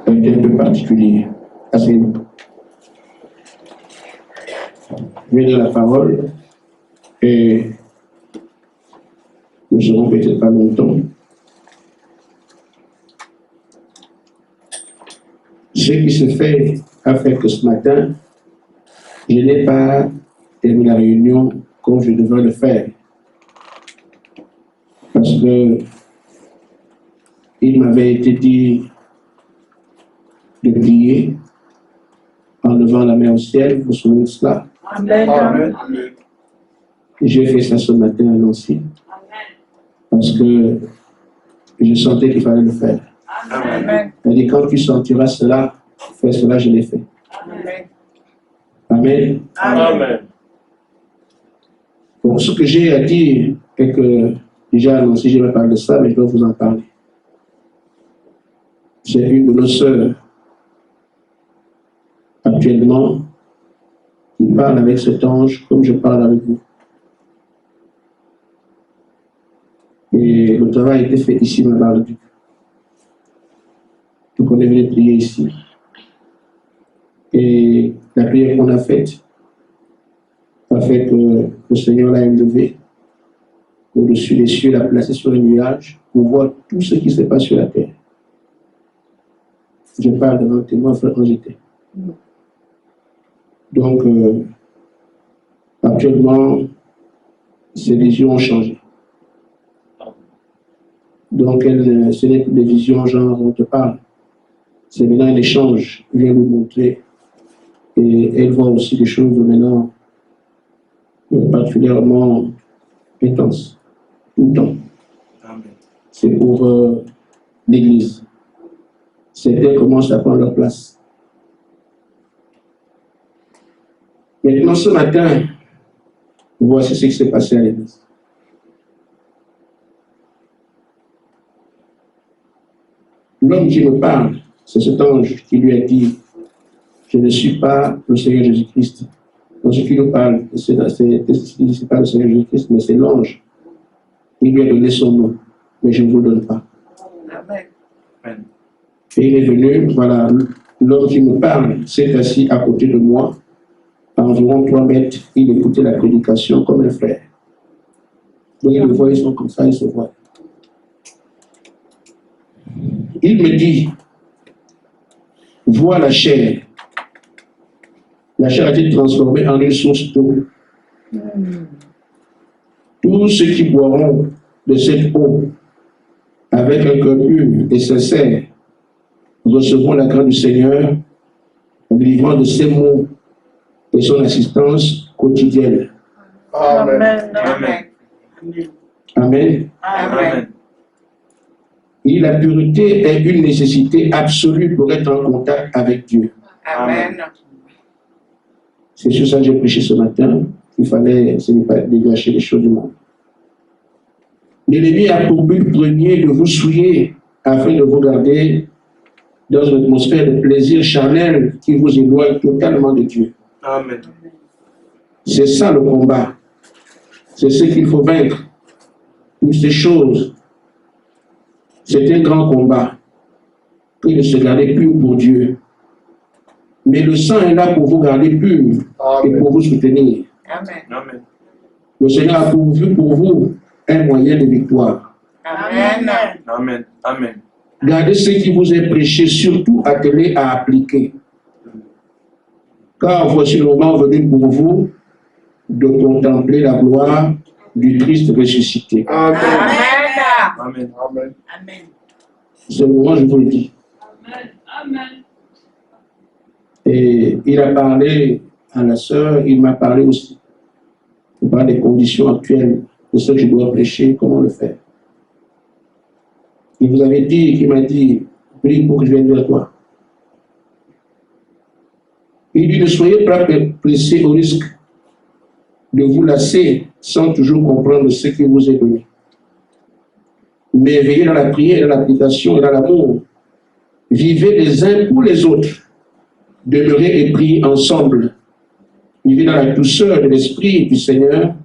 était un peu particulier. Asseyez-vous. Je vais donner la parole et nous serons peut-être pas longtemps. Ce qui se fait a fait que ce matin, je n'ai pas terminé la réunion comme je devrais le faire. Parce que il m'avait été dit de prier en levant la main au ciel, vous vous souvenez de cela? Amen. Amen. J'ai fait ça ce matin à Nancy. Parce que je sentais qu'il fallait le faire. Amen. Elle dit, quand tu sentiras cela, fais cela, je l'ai fait. Amen. Amen. Amen. Bon, ce que j'ai à dire est que, déjà à Nancy, je vais parler de ça, mais je dois vous en parler. C'est une de nos sœurs, actuellement, qui parle avec cet ange comme je parle avec vous. Et le travail a été fait ici, ma part de Dieu. Donc on est venu prier ici. Et la prière qu'on a faite a fait que le Seigneur l'a élevé au-dessus des cieux, l'a placé sur les nuages pour voir tout ce qui se passe sur la terre. Je parle devant témoin, frère, quand j'étais. Donc, actuellement, ces visions ont changé. Donc, ce n'est plus des visions genre on te parle. C'est maintenant un échange. Je viens vous montrer. Et elle voit aussi des choses maintenant particulièrement intenses. Tout le temps. C'est pour l'Église. Certains commencent à prendre leur place. Maintenant, ce matin, voici ce qui s'est passé à l'Église. L'homme qui me parle, c'est cet ange qui lui a dit, je ne suis pas le Seigneur Jésus-Christ. Donc ce qui nous parle, c'est pas le Seigneur Jésus-Christ, mais c'est l'ange. Il lui a donné son nom, mais je ne vous le donne pas. Amen. Et il est venu, voilà, l'homme qui me parle s'est assis à côté de moi, à environ 3 mètres. Il écoutait la prédication comme un frère. Donc il le voit, ils sont comme ça, ils se voient. Il me dit, vois la chair. La chair a été transformée en une source d'eau. Tous ceux qui boiront de cette eau avec un cœur pur et sincère recevront la grâce du Seigneur en livrant de ses mots et son assistance quotidienne. Amen. Amen. Amen. Amen. Et la pureté est une nécessité absolue pour être en contact avec Dieu. Amen. C'est sur ça que j'ai prêché ce matin. Il fallait, ce n'est pas dégager les choses du monde. L'ennemi a pour but premier de vous souiller afin de vous garder dans une atmosphère de plaisir charnel qui vous éloigne totalement de Dieu. Amen. C'est ça le combat. C'est ce qu'il faut vaincre. Toutes ces choses. C'est un grand combat. Que de se garder pur pour Dieu. Mais le sang est là pour vous garder pur et pour vous soutenir. Amen. Amen. Le Seigneur a pourvu pour vous un moyen de victoire. Amen. Amen. Amen. Gardez ce qui vous est prêché, surtout attelé à appliquer. Car voici le moment venu pour vous de contempler la gloire du Christ ressuscité. Amen. Amen. Amen. Amen. C'est le moment, je vous le dis. Amen. Amen. Et il a parlé à la sœur, il m'a parlé aussi. Il parle des conditions actuelles, de ce que je dois prêcher, comment le faire. Il vous avait dit, il m'a dit, prie pour que je vienne vers toi. Il dit, ne soyez pas pressés au risque de vous lasser sans toujours comprendre ce qui vous est donné. Mais veillez dans la prière, dans l'application et dans l'amour. Vivez les uns pour les autres. Demeurez et priez ensemble. Vivez dans la douceur de l'Esprit du Seigneur.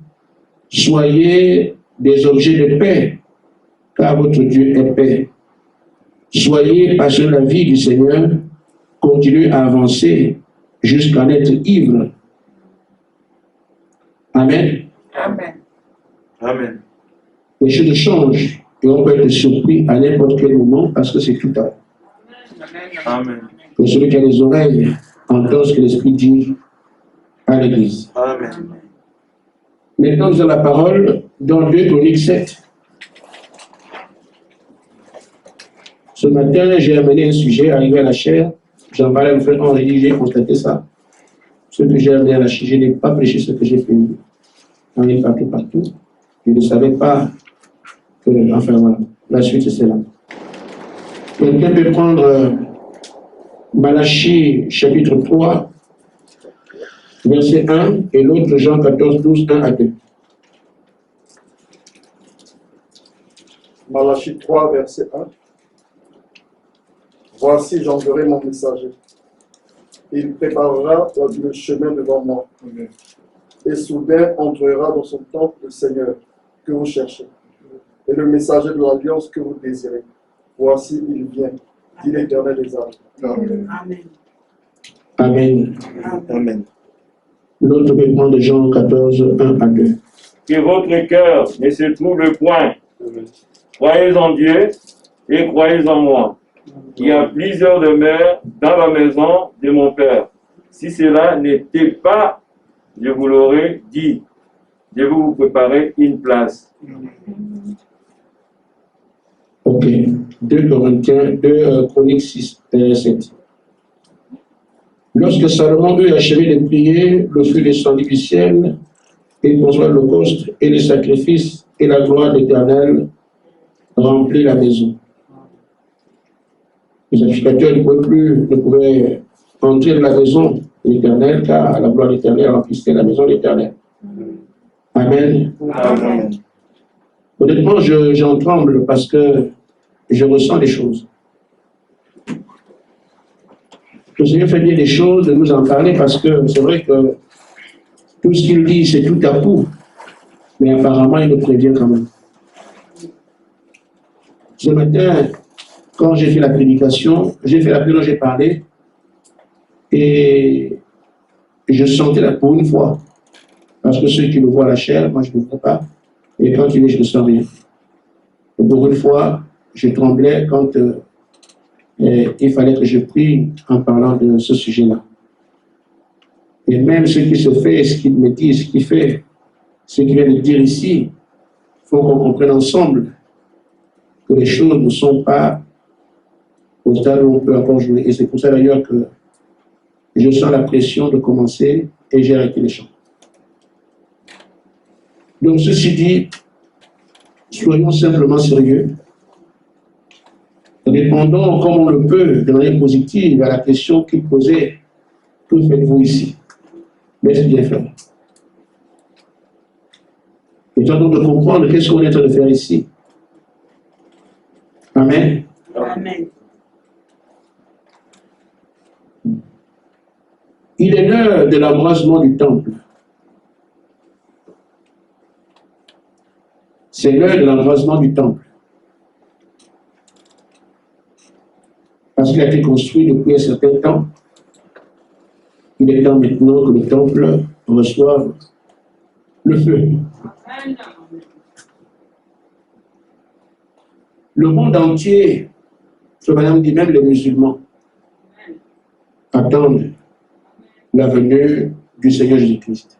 Soyez des objets de paix, car votre Dieu est paix. Soyez passionnés de la vie du Seigneur, continuez à avancer jusqu'à en être ivre. Amen. Amen. Amen. Les choses changent et on peut être surpris à n'importe quel moment parce que c'est tout à l'heure. Amen. Que celui qui a les oreilles entend ce que l'Esprit dit à l'Église. Amen. Maintenant, nous avons la parole dans 2 Chroniques 7. Ce matin, j'ai amené un sujet arrivé à la chair. J'en parlais à mon frère Henri, j'ai constaté ça. Ce que j'ai amené à la chair, je n'ai pas prêché ce que j'ai fait. On est partout. Je ne savais pas que, enfin voilà, la suite c'est là. Quelqu'un peut prendre Malachie chapitre 3, verset 1, et l'autre Jean 14, 12, 1 à 2. Malachie 3, verset 1. Voici, j'enverrai mon messager. Il préparera le chemin devant moi. Et soudain entrera dans son temple le Seigneur que vous cherchez. Et le messager de l'alliance que vous désirez. Voici, il vient, dit l'Éternel des armées. Amen. Amen. Amen. L'autre peut prendre Jean 14, 1 à 2. Que votre cœur ne se trouble point. Croyez en Dieu et croyez en moi. Il y a plusieurs demeures dans la maison de mon Père. Si cela n'était pas, je vous l'aurais dit. Je vais vous préparer une place. Ok. 2 Chroniques 6, 7. Lorsque Salomon eut achevé de prier, le feu descendit du ciel et conçoit l'holocauste et les sacrifices, et la gloire de l'Éternel remplit la maison. Les sacrificateurs ne pouvaient entrer dans la maison de l'Éternel, car la gloire de l'Éternel remplissait la maison de l'Éternel. Amen. Amen. Honnêtement, j'en tremble parce que je ressens des choses. Le Seigneur fait bien des choses de nous en parler parce que c'est vrai que tout ce qu'il dit, c'est tout à coup, mais apparemment, il nous prévient quand même. Ce matin, quand j'ai fait la prédication, j'ai parlé, et je sentais là pour une fois, parce que ceux qui me voient la chair, moi je ne le vois pas, et quand il est, je ne sens rien. Et pour une fois, je tremblais quand il fallait que je prie en parlant de ce sujet-là. Et même ce qui se fait, ce qu'il me dit, ce qu'il fait, ce qu'il vient de dire ici, il faut qu'on comprenne ensemble que les choses ne sont pas au stade où on peut encore jouer. Et c'est pour ça d'ailleurs que je sens la pression de commencer et j'ai arrêté les chants. Donc ceci dit, soyons simplement sérieux. Répondons comme on le peut de manière positive à la question qu'il posait. Que faites-vous ici? Laisse bien faire. Et tentons de comprendre qu'est-ce qu'on est en train de faire ici. Amen. Amen. Il est l'heure de l'embrasement du temple. C'est l'heure de l'embrasement du temple. Parce qu'il a été construit depuis un certain temps. Il est temps maintenant que le temple reçoive le feu. Le monde entier, ce madame dit même les musulmans, attendent la venue du Seigneur Jésus-Christ.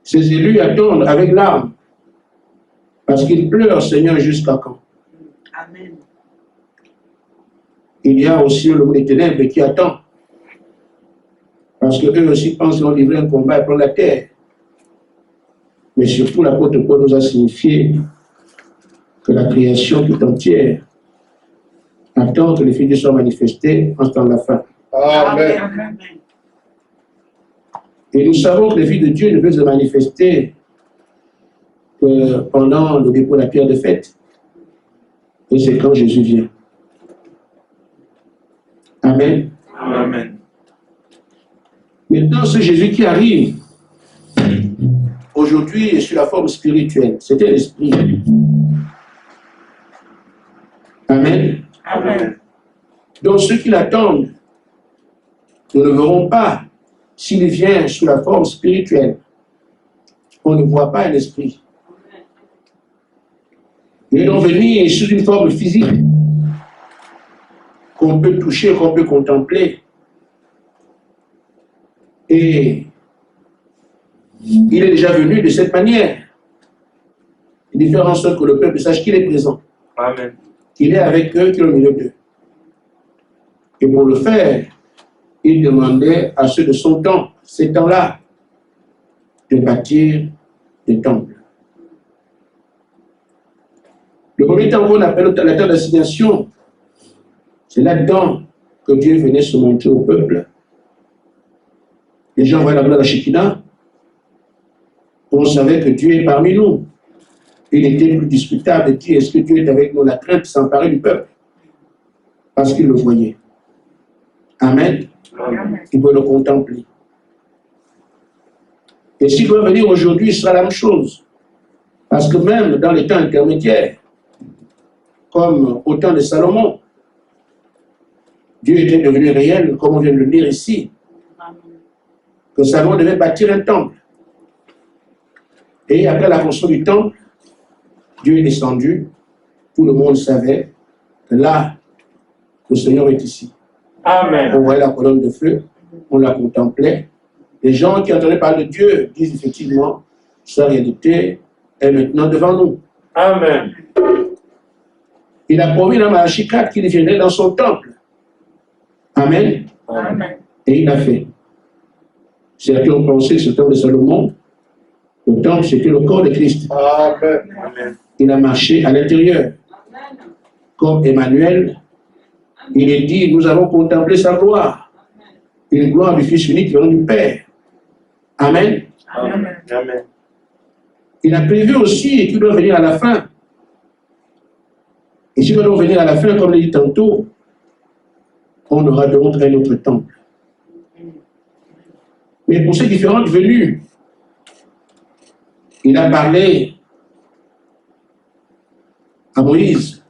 Ces élus attendent avec larmes, parce qu'ils pleurent, Seigneur, jusqu'à quand? Amen. Il y a aussi le monde des ténèbres qui attend, parce qu'eux aussi pensent qu'ils ont livré un combat pour la terre. Mais surtout, l'apôtre Paul nous a signifié que la création toute entière attend que les filles de Dieu soient manifestées en ce temps de la fin. Amen. Amen. Et nous savons que les filles de Dieu ne peuvent se manifester que pendant le dépôt de la pierre de fête. Et c'est quand Jésus vient. Amen. Amen. Maintenant, ce Jésus qui arrive, aujourd'hui, est sous la forme spirituelle. C'était l'esprit. Amen. Amen. Donc ceux qui l'attendent ne le verront pas s'il vient sous la forme spirituelle. On ne voit pas l'esprit. Il doit venir sous une forme physique qu'on peut toucher, qu'on peut contempler. Et il est déjà venu de cette manière. Il fait en sorte que le peuple sache qu'il est présent. Amen. Qu'il est avec eux, qu'il est au milieu d'eux. Et pour le faire, il demandait à ceux de son temps, ces temps-là, de bâtir des temples. Le premier temps qu'on appelle la terre d'assignation, c'est là-dedans que Dieu venait se montrer au peuple. Les gens voyaient la gloire de la Shekinah. On savait que Dieu est parmi nous. Il était plus discutable de dire est-ce que Dieu est avec nous. La crainte s'emparait du peuple. Parce qu'il le voyait. Amen. Amen. Il peut le contempler. Et s'il doit venir aujourd'hui, ce sera la même chose. Parce que même dans les temps intermédiaires, comme au temps de Salomon, Dieu était devenu réel, comme on vient de le dire ici. Que Salomon devait bâtir un temple. Et après la construction du temple, Dieu est descendu. Tout le monde savait que là, le Seigneur est ici. Amen. On voyait la colonne de feu, on la contemplait. Les gens qui entendaient parler de Dieu disent effectivement, sa réalité est maintenant devant nous. Amen. Il a promis dans Malachie 4 qu'il viendrait dans son temple. Amen. Amen. Et il l'a fait. Certains ont pensé que ce temple de Salomon, le temple c'était le corps de Christ. Amen. Amen. Il a marché à l'intérieur. Comme Emmanuel, il est dit, nous avons contemplé sa gloire. Une gloire du Fils unique venant du Père. Amen. Amen. Amen. Il a prévu aussi qu'il doit venir à la fin. Et s'il doit venir à la fin, comme il dit tantôt, on aura donc un autre temple. Mais pour ces différentes venues, il a parlé à Moïse.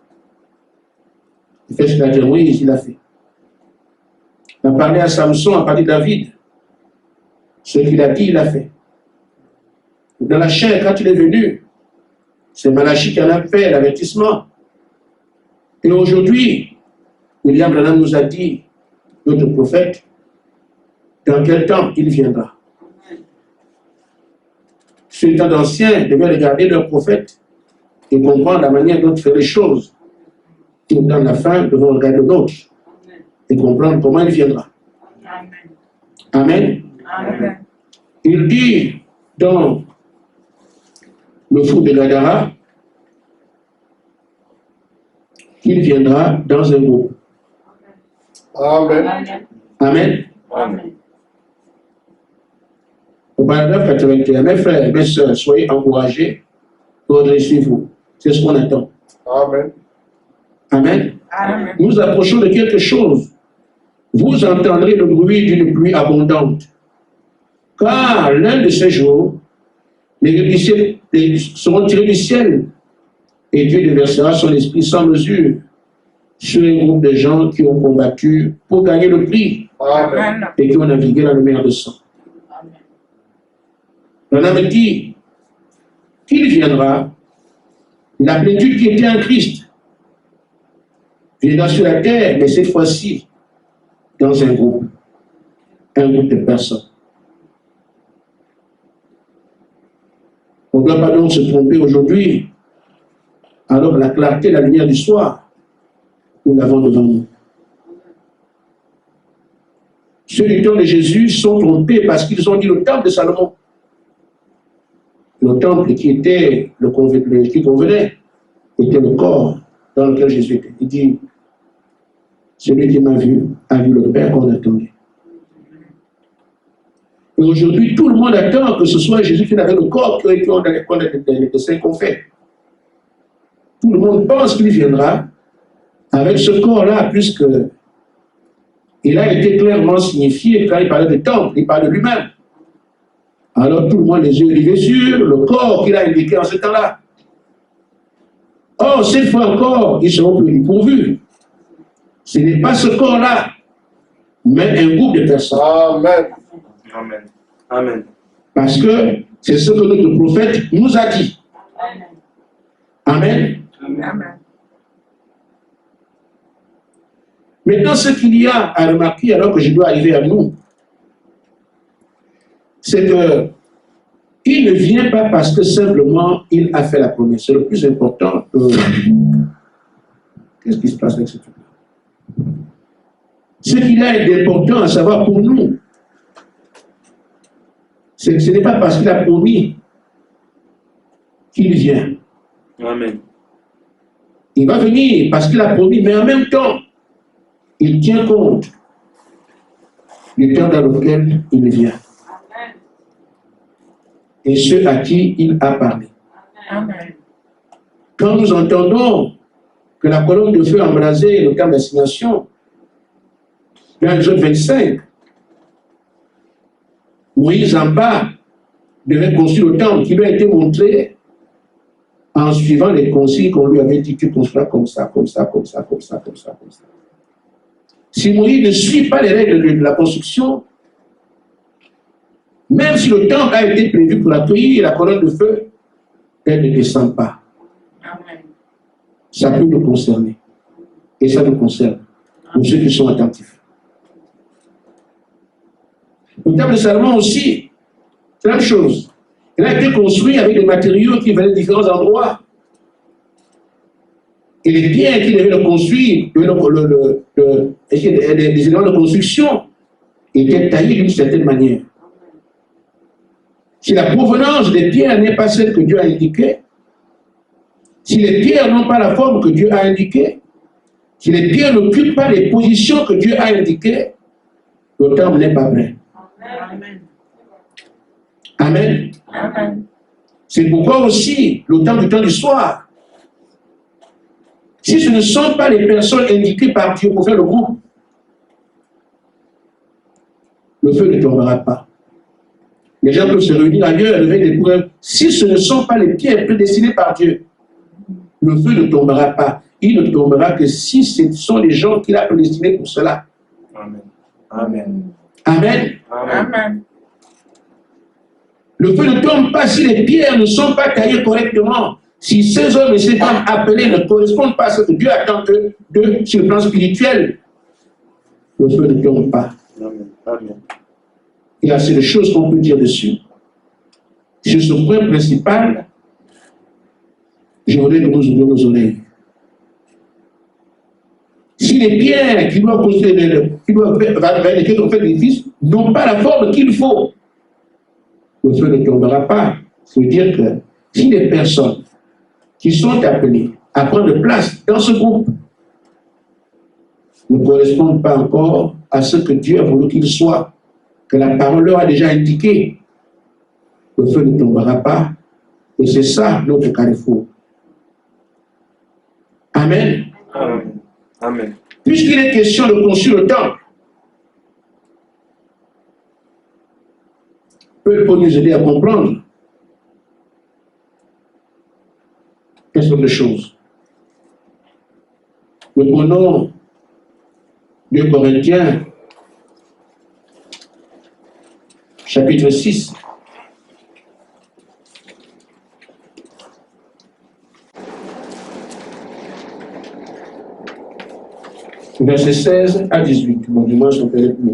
Il fait ce qu'il a dit à Moïse, il a fait. Il a parlé à Samson, à parler de David. Ce qu'il a dit, il a fait. Dans la chair, quand il est venu, c'est Malachie qui en a fait l'avertissement. Et aujourd'hui, William Branham nous a dit, notre prophète, dans quel temps il viendra. Ceux les temps d'anciens devaient regarder leur prophète et comprendre la manière dont il fait les choses. Et dans la fin, devront regarder le nôtre et comprendre comment il viendra. Amen. Amen. Il dit dans le fou de Gadara qu'il viendra dans un groupe. Amen. Amen. Amen. Au paragraphe 81, mes frères, mes sœurs, soyez encouragés, redressez-vous. C'est ce qu'on attend. Amen. Amen. Amen. Nous approchons de quelque chose. Vous entendrez le bruit d'une pluie abondante. Car l'un de ces jours, les seront tirés du ciel et Dieu déversera son esprit sans mesure sur un groupe de gens qui ont combattu pour gagner le prix Amen. et qui ont navigué dans le mer de sang. On avait dit qu'il viendra, la plénitude qui était en Christ viendra sur la terre, mais cette fois-ci dans un groupe de personnes. On ne doit pas donc se tromper aujourd'hui. Alors la clarté, la lumière du soir, nous l'avons devant nous. Ceux du temps de Jésus sont trompés parce qu'ils ont dit le temple de Salomon. Le temple qui était qui convenait était le corps dans lequel Jésus était. Il dit, celui qui m'a vu a vu le Père qu'on attendait. Et aujourd'hui, tout le monde attend que ce soit Jésus qui avait le corps qu'on a les dessins qu'on fait. Tout le monde pense qu'il viendra avec ce corps-là, puisque il a été clairement signifié quand il parlait de temple, il parlait de lui-même. Alors tout le monde les yeux rivés sur le corps qu'il a indiqué en ce temps-là. Or, cette fois encore, ils seront plus dépourvus. Ce n'est pas ce corps-là, mais un groupe de personnes. Amen. Amen. Amen. Parce que c'est ce que notre prophète nous a dit. Amen. Amen. Maintenant, ce qu'il y a à remarquer alors que je dois arriver à nous, c'est que il ne vient pas parce que simplement il a fait la promesse. C'est le plus important. Qu'est-ce qui se passe avec ce truc-là? Ce qu'il a d'important à savoir pour nous, c'est que ce n'est pas parce qu'il a promis qu'il vient. Amen. Il va venir parce qu'il a promis, mais en même temps, il tient compte du temps dans lequel il vient. Et ceux à qui il a parlé. Amen. Quand nous entendons que la colonne de feu a embrasé le camp d'assignation, dans Exode 25, Moïse en bas devait construire le temple qui lui a été montré en suivant les consignes qu'on lui avait dit, tu construis comme ça, comme ça, comme ça, comme ça, comme ça, comme ça. Si Moïse ne suit pas les règles de la construction, même si le temple a été prévu pour accueillir la colonne de feu, elle ne descend pas. Amen. Ça peut nous concerner. Et ça nous concerne, pour ceux qui sont attentifs. Le temple de Salomon aussi, c'est la même chose. Il a été construit avec des matériaux qui venaient de différents endroits. Et les pierres qui devaient le construire, les éléments de construction, étaient taillés d'une certaine manière. Si la provenance des pierres n'est pas celle que Dieu a indiquée, si les pierres n'ont pas la forme que Dieu a indiquée, si les pierres n'occupent pas les positions que Dieu a indiquées, le temple n'est pas prêt. Amen. Amen. Amen. C'est pourquoi aussi, le temps du temps du soir, si ce ne sont pas les personnes indiquées par Dieu pour faire le groupe, le feu ne tombera pas. Les gens peuvent se réunir ailleurs, lever des preuves. Si ce ne sont pas les pierres prédestinées par Dieu, le feu ne tombera pas. Il ne tombera que si ce sont les gens qu'il a prédestinés pour cela. Amen. Amen. Amen. Amen. Amen. Le feu ne tombe pas si les pierres ne sont pas taillées correctement. Si ces hommes et ces femmes appelés ne correspondent pas à ce que Dieu attend d'eux sur le plan spirituel, le feu ne tombe pas. Amen. Amen. Il y a assez de choses qu'on peut dire dessus. Sur ce point principal, je voudrais que nous ouvrions nos oreilles. Si les pierres qui doivent construire, qui doivent faire l'édifice, n'ont pas la forme qu'il faut, le feu ne tombera pas. Ça veut dire que si les personnes qui sont appelées à prendre place dans ce groupe ne correspondent pas encore à ce que Dieu a voulu qu'ils soient, que la parole leur a déjà indiqué, le feu ne tombera pas. Et c'est ça notre carrefour. Amen. Amen. Amen. Puisqu'il est question de construire le temple, peut nous aider à comprendre quelles sont les choses. Nous prenons 2 Corinthiens, chapitre 6. Verset 16 à 18. Bon, dimanche, on fait plus.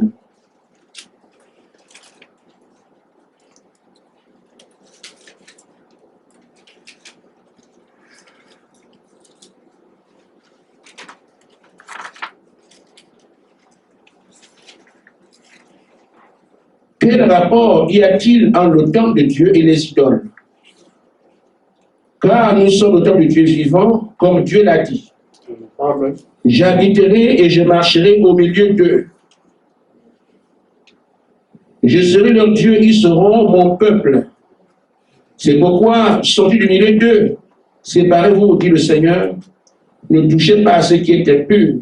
Quel rapport y a-t-il entre le temple de Dieu et les idoles? Car nous sommes le temple de Dieu vivant, comme Dieu l'a dit. Amen. J'habiterai et je marcherai au milieu d'eux. Je serai leur Dieu, ils seront mon peuple. C'est pourquoi, sortis du milieu d'eux, séparez-vous, dit le Seigneur, ne touchez pas à ce qui est impur.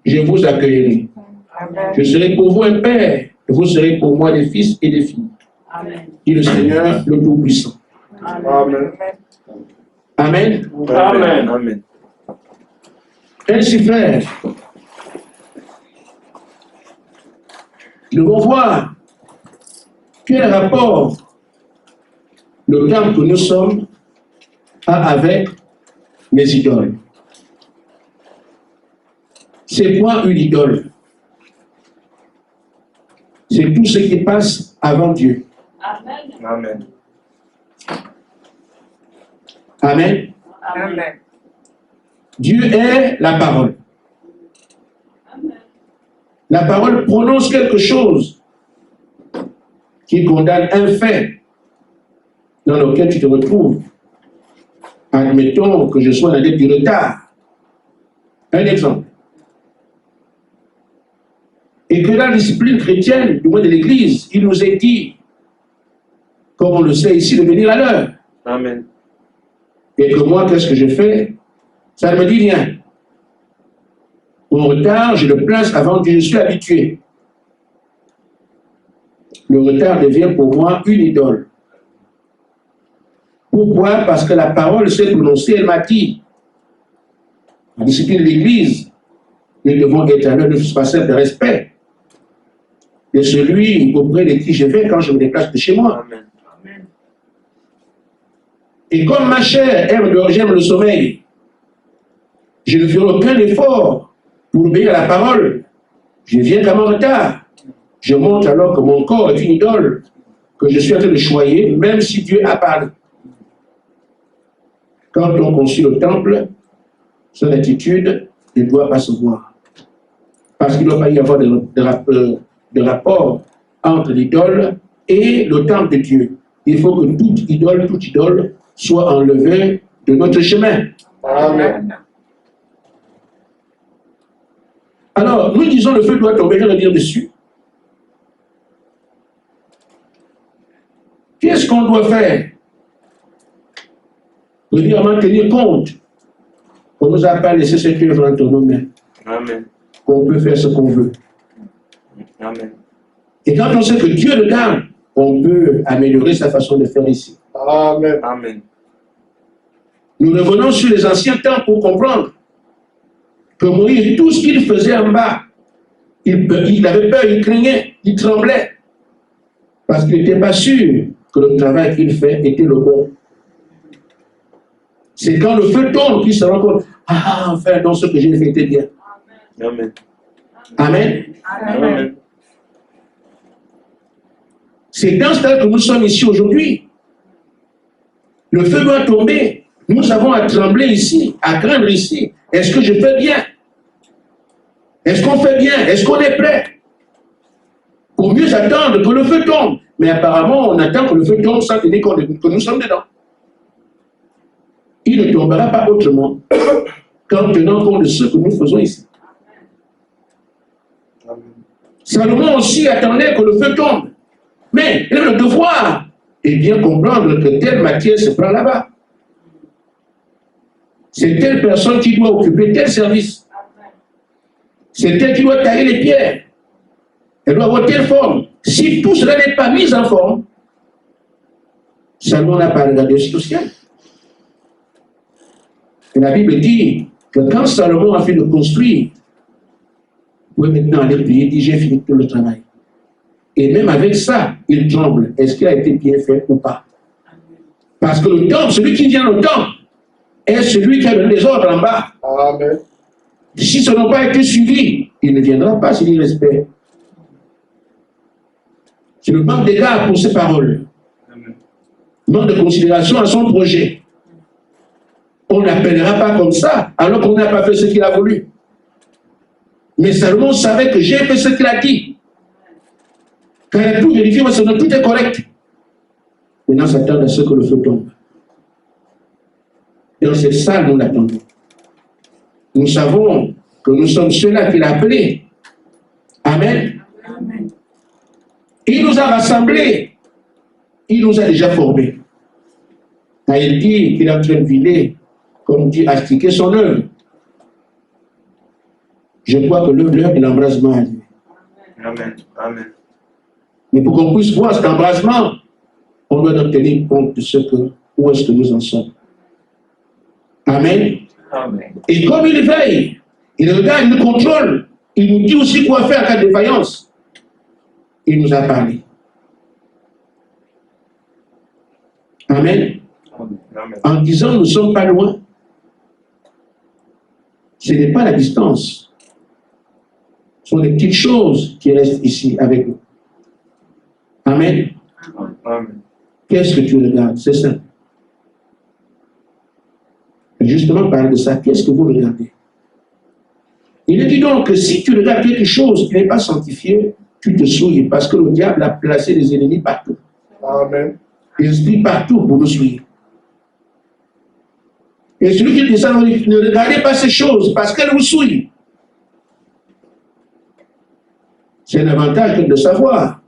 Je vous accueillerai. Amen. Je serai pour vous un père, et vous serez pour moi des fils et des filles. Amen. Dit le Seigneur, le Tout-Puissant. Amen. Amen. Amen. Amen. Ainsi, frère, nous devons voir quel rapport le temple que nous sommes a avec les idoles. C'est quoi une idole? C'est tout ce qui passe avant Dieu. Amen. Amen. Amen. Amen. Dieu est la parole. Amen. La parole prononce quelque chose qui condamne un fait dans lequel tu te retrouves. Admettons que je sois dans du retard. Un exemple. Et que la discipline chrétienne, du moins de l'Église, il nous est dit, comme on le sait ici, de venir à l'heure. Amen. Et que moi, qu'est-ce que je fais? Ça ne me dit rien. Mon retard, je le place avant que je suis habitué. Le retard devient pour moi une idole. Pourquoi? Parce que la parole s'est prononcée, elle m'a dit. La discipline de l'Église, nous devons être à l'heure de ce passage de respect de celui auprès de qui je vais quand je me déplace de chez moi. Amen. Amen. Et comme ma chair j'aime le sommeil, je ne ferai aucun effort pour obéir à la parole. Je viens comme en retard. Je montre alors que mon corps est une idole, que je suis en train de choyer, même si Dieu a parlé. Quand on construit le temple, son attitude ne doit pas se voir. Parce qu'il ne doit pas y avoir de rapport entre l'idole et le temple de Dieu. Il faut que toute idole soit enlevée de notre chemin. Amen. Alors, nous disons le feu doit tomber, je vais revenir dessus. Qu'est-ce qu'on doit faire? Premièrement, tenir compte qu'on ne nous a pas laissé ce qui est entre nos mains. Amen. Qu'on peut faire ce qu'on veut. Amen. Et quand on sait que Dieu le garde, on peut améliorer sa façon de faire ici. Amen. Amen. Nous revenons sur les anciens temps pour comprendre que Moïse, tout ce qu'il faisait en bas, il avait peur, il craignait, il tremblait. Parce qu'il n'était pas sûr que le travail qu'il fait était le bon. C'est quand le feu tombe qu'il se rend compte, ah, enfin, donc ce que j'ai fait était bien. Amen. Amen. Amen. C'est dans ce temps que nous sommes ici aujourd'hui. Le feu doit tomber. Nous avons à trembler ici, à craindre ici. Est-ce que je fais bien? Est-ce qu'on fait bien? Est-ce qu'on est prêt? Pour mieux attendre que le feu tombe. Mais apparemment, on attend que le feu tombe sans tenir compte que nous sommes dedans. Il ne tombera pas autrement qu'en tenant compte de ce que nous faisons ici. Salomon aussi attendait que le feu tombe. Mais il a le devoir et bien comprendre que telle matière se prend là-bas. C'est telle personne qui doit occuper tel service. C'est elle qui doit tailler les pierres. Elle doit avoir telle forme. Si tout cela n'est pas mis en forme, Salomon n'a pas regardé au ciel. Et la Bible dit que quand Salomon a fait de construire, vous pouvez maintenant aller prier, il dit j'ai fini tout le travail. Et même avec ça, il tremble. Est-ce qu'il a été bien fait ou pas? Parce que le temple, celui qui vient au temple, est celui qui a donné les ordres en bas. Amen. Si ce n'a pas été suivi, il ne viendra pas s'il y respect. C'est le manque d'égard pour ses paroles. Manque de considération à son projet. On n'appellera pas comme ça, alors qu'on n'a pas fait ce qu'il a voulu. Mais Salomon savait que j'ai fait ce qu'il a dit. Quand il a tout vérifié, tout est correct. Maintenant, s'attendre à ce que le feu tombe. Et dans cette salle, nous l'attendons. Nous savons que nous sommes ceux-là qu'il a appelés. Amen. Amen. Il nous a rassemblés. Il nous a déjà formés. Quand il dit qu'il est en train de vider, comme dit, astiquer son œuvre. Je crois que l'heure de l'embrasement a lieu. Amen. Amen. Mais pour qu'on puisse voir cet embrasement, on doit donc tenir compte de où est-ce que nous en sommes. Amen. Amen. Et comme il veille, il regarde, il nous contrôle, il nous dit aussi quoi faire en cas de défaillance. Il nous a parlé. Amen. Amen. En disant, nous ne sommes pas loin. Ce n'est pas la distance. Ce sont des petites choses qui restent ici avec nous. Amen. Amen. Qu'est-ce que tu regardes? C'est ça. Justement, parler de ça, qu'est-ce que vous regardez? Il est dit donc que si tu regardes quelque chose qui n'est pas sanctifié, tu te souilles parce que le diable a placé des ennemis partout. Amen. Les esprits partout pour nous souiller. Et celui qui dit ça, ne regardez pas ces choses parce qu'elles vous souillent. C'est un avantage que de savoir.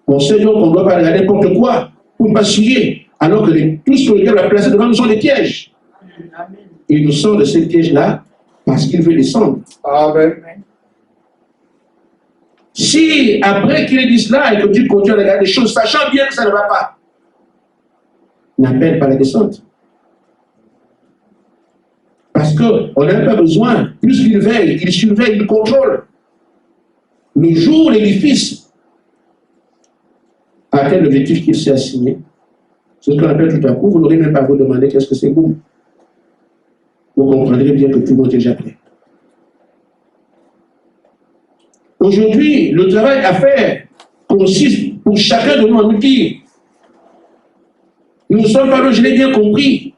On sait donc qu'on ne doit pas regarder n'importe quoi pour ne pas souiller, alors que tout ce que le diable a placé devant nous sont des pièges. Et il nous sort de ces pièges-là parce qu'il veut descendre. Amen. Si après qu'il ait dit cela et que tu continues à regarder des choses, sachant bien que ça ne va pas, n'appelle pas la descente. Parce qu'on n'a pas besoin, plus qu'il veille, il surveille, il contrôle. Le jour où l'édifice atteint l'objectif qu'il s'est assigné, c'est ce qu'on appelle tout à coup, vous n'aurez même pas à vous demander qu'est-ce que c'est vous. Vous comprendrez bien que tout le monde est déjà prêt. Aujourd'hui, le travail à faire consiste pour chacun de nous à nous dire, nous ne sommes pas là, je l'ai bien compris.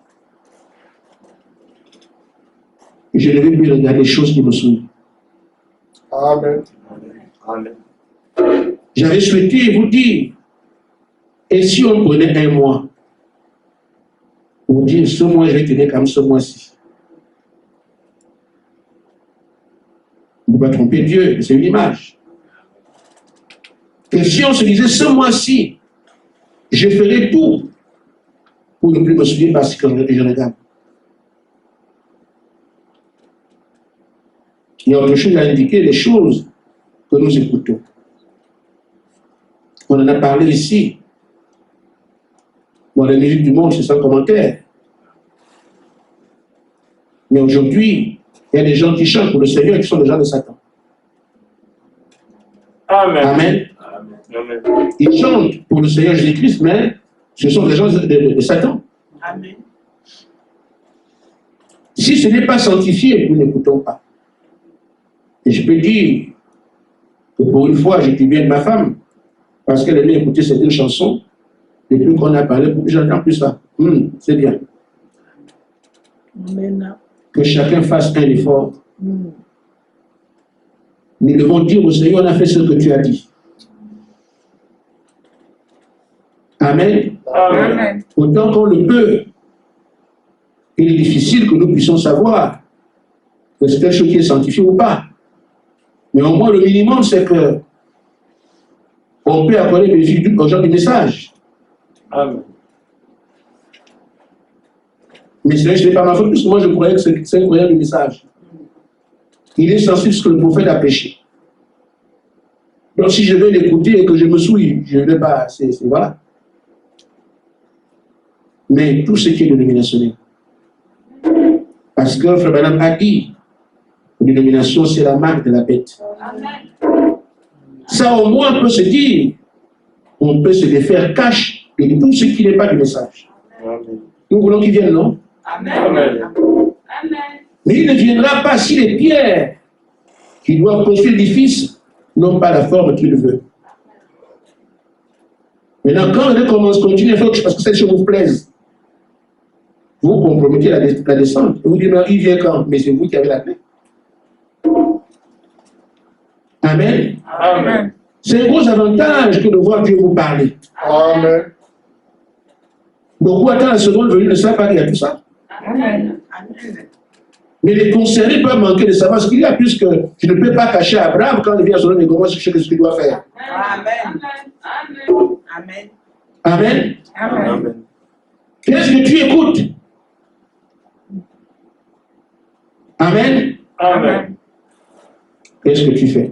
Je ne vais plus regarder les choses qui me souillent. Amen. Amen. J'avais souhaité vous dire, et si on prenait un mois, pour dire ce mois, je vais tenir comme ce mois-ci. Ne pas tromper Dieu, c'est une image. Et si on se disait ce mois-ci, je ferai tout pour ne plus me souvenir parce que je regarde. Il y a autre chose à indiquer, les choses que nous écoutons. On en a parlé ici. Dans la musique du monde, c'est sans commentaire. Mais aujourd'hui, il y a des gens qui chantent pour le Seigneur et qui sont des gens de Satan. Amen. Amen. Amen. Ils chantent pour le Seigneur Jésus-Christ, mais ce sont des gens de Satan. Amen. Si ce n'est pas sanctifié, nous n'écoutons pas. Et je peux dire que pour une fois, j'étais bien de ma femme, parce qu'elle aimait écouter certaines chansons. Depuis qu'on a parlé, j'entends plus ça. C'est bien. Amen. Que chacun fasse un effort. Nous devons dire au Seigneur, on a fait ce que tu as dit. Amen. Amen. Autant qu'on le peut. Il est difficile que nous puissions savoir que c'est quelque chose qui est sanctifié ou pas. Mais au moins, le minimum, c'est que on peut accorder des vies aux gens du message. Amen. Mais ce n'est pas ma faute, parce que moi, je croyais que c'est un croyant du message. Il est sensible ce que le prophète a péché. Donc, si je vais l'écouter et que je me souille, je ne vais pas. Voilà. Mais tout ce qui est dénominationnel. Parce que Frère Branham a dit, la dénomination, c'est la marque de la bête. Amen. Ça, au moins, on peut se dire, on peut se défaire cash de tout ce qui n'est pas du message. Amen. Nous voulons qu'il vienne, non? Amen. Amen. Amen. Mais il ne viendra pas si les pierres qui doivent construire l'édifice n'ont pas la forme qu'il veut. Maintenant, quand on commence à continuer à faire parce que cette chose vous plaise, vous compromettez la descente. Et vous dites, mais il vient quand? Mais c'est vous qui avez la clé. Amen. Amen. C'est un gros avantage que de voir Dieu vous parler. Amen. Beaucoup attendent la seconde venue, ne savent pas qu'il y a tout ça. Amen. Amen. Mais les concernés peuvent manquer de savoir ce qu'il y a, puisque tu ne peux pas cacher à Abraham quand il vient sur le Gomorrhe ce qu'il doit faire. Amen. Amen. Amen. Amen. Amen. Amen. Qu'est-ce que tu écoutes? Amen. Amen. Qu'est-ce que tu fais?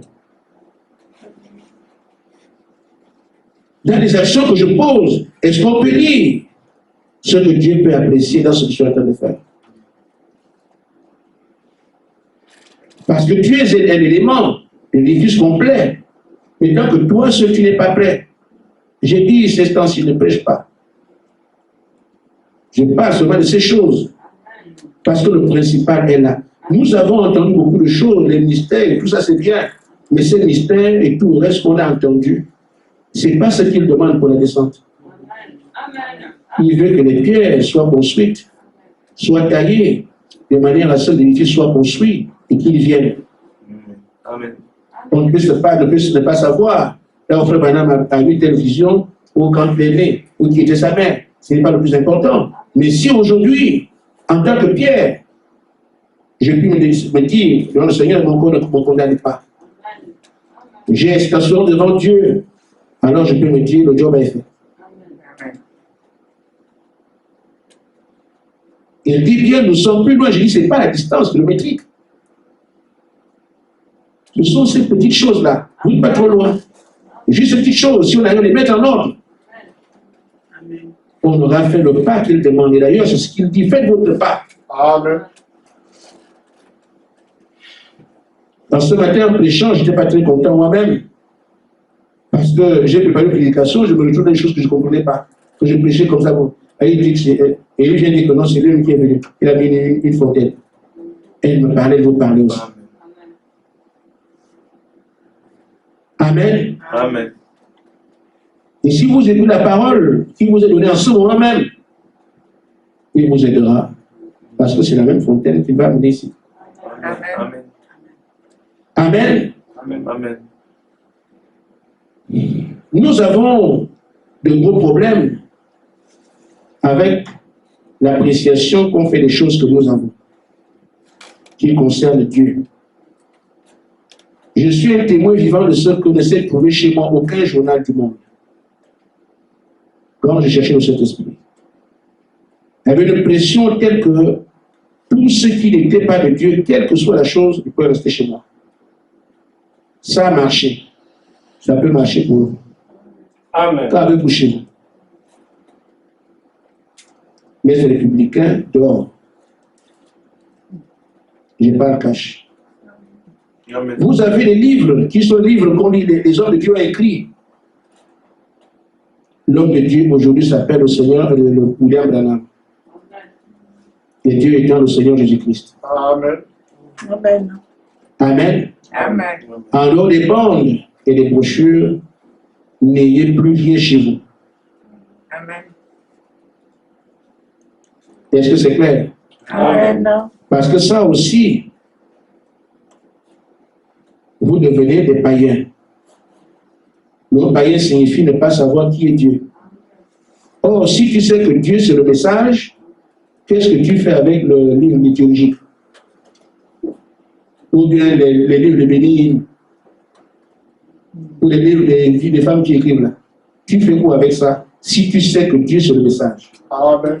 Dans les actions que je pose, est-ce qu'on peut dire ce que Dieu peut apprécier dans ce que tu es en train de faire. Parce que tu es un élément de l'édifice complet. Mais tant que toi, ce qui n'est pas prêt, j'ai dit ces temps-ci, ne prêche pas. Je parle seulement de ces choses. Parce que le principal est là. Nous avons entendu beaucoup de choses, les mystères, tout ça c'est bien. Mais ces mystères et tout le reste qu'on a entendu, ce n'est pas ce qu'il demande pour la descente. Il veut que les pierres soient construites, soient taillées, de manière à ce que l'édifice soit construit et qu'il vienne. Amen. On ne peut pas savoir. Là, on frère Branham a eu telle vision, ou quand il est né, ou qui était sa mère. Ce n'est pas le plus important. Mais si aujourd'hui, en tant que Pierre, je puis me dire, devant le Seigneur, mon corps ne me condamne pas. J'ai expression devant Dieu. Alors je peux me dire, le job est fait. Il dit bien, nous sommes plus loin. Je dis, ce n'est pas la distance kilométrique. Ce sont ces petites choses-là. Vous n'êtes pas trop loin. Juste ces petites choses, si on arrive à les mettre en ordre, on aura fait le pas qu'il demande. Et d'ailleurs, c'est ce qu'il dit, faites votre pas. Amen. Dans ce matin, en prêchant, je n'étais pas très content moi-même. Parce que j'ai préparé une prédication, je me retrouve dans des choses que je ne comprenais pas. Que je prêchais comme ça. Bon. Et il dit que c'est. Et lui vient dire que non, c'est lui qui est venu. Il a mis une fontaine. Et il me parlait de vous parler aussi. Amen. Amen. Et si vous écoutez la parole qui vous est donnée en ce moment même, il vous aidera. Parce que c'est la même fontaine qui va amener ici. Amen. Amen. Amen. Amen. Nous avons de gros problèmes avec l'appréciation qu'on fait des choses que nous avons, qui concernent Dieu. Je suis un témoin vivant de ce que ne s'est trouvé chez moi aucun journal du monde. Quand j'ai cherché le Saint-Esprit, il y avait une pression telle que tout ce qui n'était pas de Dieu, quelle que soit la chose, il peut rester chez moi. Ça a marché. Ça peut marcher pour vous. Amen. Ça avec vous chez vous. Mais les républicains, dehors. Je n'ai pas le cash. Amen. Vous avez des livres qui sont des livres qu'on lit, les hommes de Dieu ont écrit. L'homme de Dieu aujourd'hui s'appelle le Seigneur le William Branham. Et Dieu étant le Seigneur Jésus-Christ. Amen. Amen. Amen. Amen. En dehors des bandes et des brochures, n'ayez plus rien chez vous. Amen. Est-ce que c'est clair? Amen. Parce que ça aussi, vous devenez des païens. Le païen signifie ne pas savoir qui est Dieu. Or, si tu sais que Dieu c'est le message, qu'est-ce que tu fais avec le livre liturgique? Ou bien les livres de Bénigne, ou les livres des femmes qui écrivent là. Tu fais quoi avec ça si tu sais que Dieu c'est le message? Amen.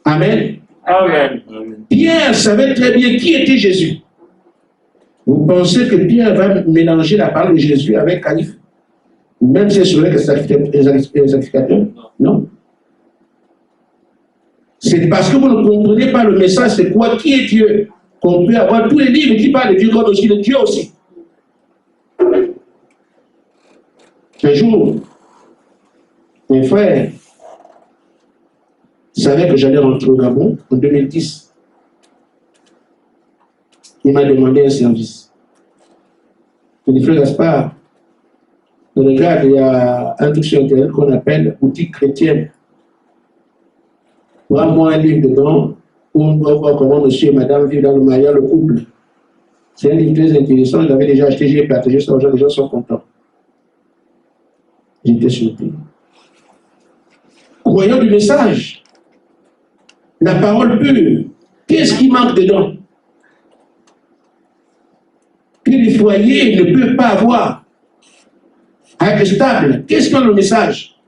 Amen. Amen. Amen. Pierre savait très bien qui était Jésus. Vous pensez que Pierre va mélanger la parole de Jésus avec Caïphe? Même si c'est vrai que c'est un sacrificateur? Non. C'est parce que vous ne comprenez pas le message, c'est quoi, qui est Dieu, qu'on peut avoir tous les livres qui parlent de Dieu comme aussi de Dieu aussi. Un jour, mon frère savait que j'allais rentrer au Gabon en 2010. Il m'a demandé un service. Je lui ai dit, frère Gaspard, regarde, il y a un truc sur Internet qu'on appelle boutique chrétienne. Prends-moi un livre dedans où on doit voir comment monsieur et madame vivent dans le mariage, le couple. C'est un livre très intéressant, je l'avais déjà acheté, j'ai partagé ça aux gens, les gens sont contents. J'étais surpris. Croyant du message, la parole pure, qu'est-ce qui manque dedans? Que les foyers ne peuvent pas avoir à être stable. Qu'est-ce que le message?